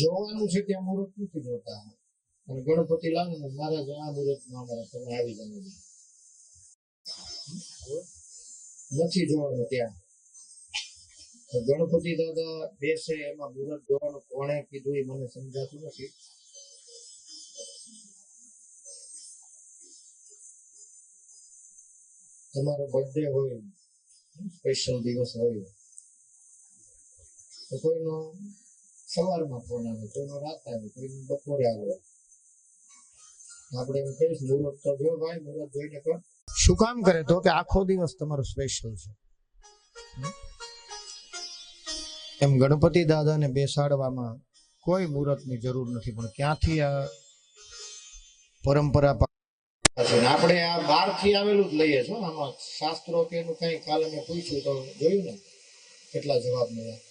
જોવાનું છે ત્યાં મુહૂર્ત નથી જોતા, અને ગણપતિ લાવે ને મહારાજ આ મુહૂર્તમાં તમે આવી જાવ, નથી જોવાનું ત્યાં. ગણપતિ દાદા બેસે એમાં મુહૂર્ત જોવાનું કોણે કીધું એ મને સમજાતું નથી. તમારો બર્થડે હોય, સ્પેશિયલ દિવસ હોય, તો કોઈનો સવારમાં ફોન આવે, કોઈનો રાત આવે, કોઈનો બપોરે આવે. આપણે એમ કહીશ મુહૂર્ત તો જો ભાઈ, મુહૂર્ત જોઈને કર. શું કામ કરે? તો કે આખો દિવસ તમારો સ્પેશિયલ છે. એમ ગણપતિ દાદાને બેસાડવામાં કોઈ મુહૂર્તની જરૂર નથી, પણ ક્યાંથી આ પરંપરા આપણે આ બહારથી આવેલું જ લઈએ છો. આમાં શાસ્ત્રો કે એનું કઈ કાલે મેં પૂછ્યું તો જોયું ને કેટલા જવાબ મળ્યા.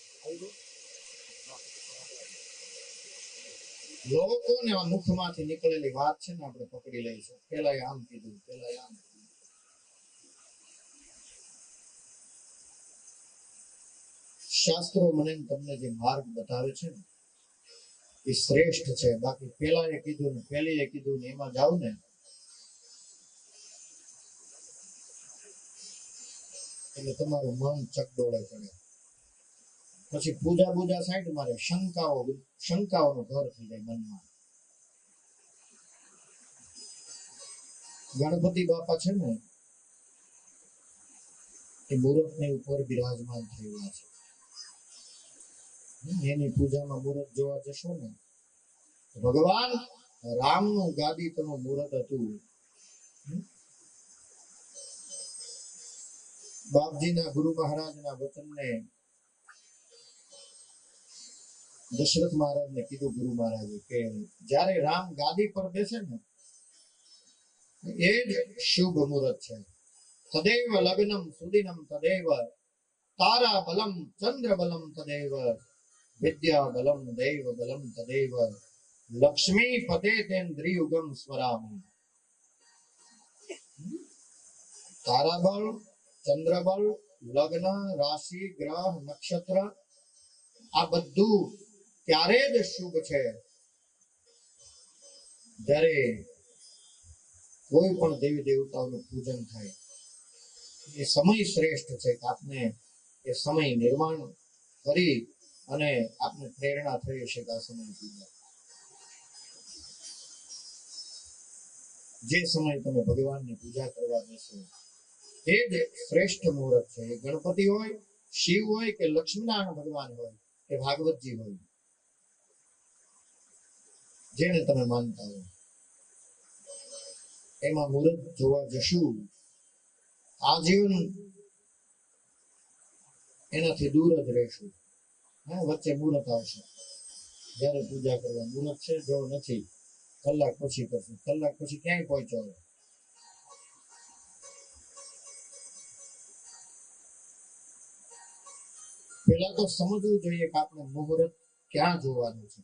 લોકોને મુખમાંથી નીકળેલી વાત છે ને આપણે પકડી લઈ છે. પેલા આમ કીધું, પેલા આમ કીધું. શાસ્ત્રો મને તમને જે માર્ગ બતાવે છે ને એ શ્રેષ્ઠ છે. બાકી પેલા એ કીધું ને પેલી એ કીધું ને એમાં જાવ ને એટલે તમારું મન ચકડોળે ચડે. પછી પૂજા સાઈડ મારે શંકાઓનું ઘર થઈ જાય મનમાં. ગણપતિ બાપા છે ને એ મુહૂર્તની ઉપર બિરાજમાન થયેલા છે. એની પૂજામાં મુહૂર્ત જોવા જશો ને, ભગવાન રામનું ગાદી તનું મુહૂર્ત હતું. બાપજીના ગુરુ મહારાજના વચનને દશરથ મહારાજને કીધું ગુરુ મહારાજે કે જ્યારે રામ ગાદી પર બેસે ને એ જ શુભ મુહૂર્ત છે. તદેવ લગ્નમ સુદિનમ તદેવ તારા બલમ ચંદ્ર બલમ તદેવ વિદ્યા બલમ દેવ બલમ તદેવ લક્ષ્મી પતે તેન્દ્રિયુગમ સ્વરામ. તારા બળ, ચંદ્ર બળ, લગ્ન, રાશિ, ગ્રહ, નક્ષત્ર આ બધું ત્યારે જ શુભ છે જ્યારે કોઈ પણ દેવી દેવતાઓનું પૂજન થાય. એ સમય શ્રેષ્ઠ છે કે આપને એ સમય નિર્માણ કરી અને આપને પ્રેરણા થઈ હશે કે આ સમય પૂજા. જે સમય તમે ભગવાનની પૂજા કરવા બેસો એ જ શ્રેષ્ઠ મુહૂર્ત છે. એ ગણપતિ હોય, શિવ હોય કે લક્ષ્મીનારાયણ ભગવાન હોય કે ભાગવતજી હોય, જેને તમે માનતા હોય એમાં મુહૂર્ત જોવા જશું. આજીવન એનાથી દૂર જ રહેશું. વચ્ચે મુહૂર્ત આવશે, જયારે પૂજા કરવા મુહૂર્ત છે, જો નથી કલાક પછી કરશું. કલાક પછી ક્યાંય પહોંચ્યો. પેલા તો સમજવું જોઈએ કે આપણે મુહૂર્ત ક્યાં જોવાનું છે.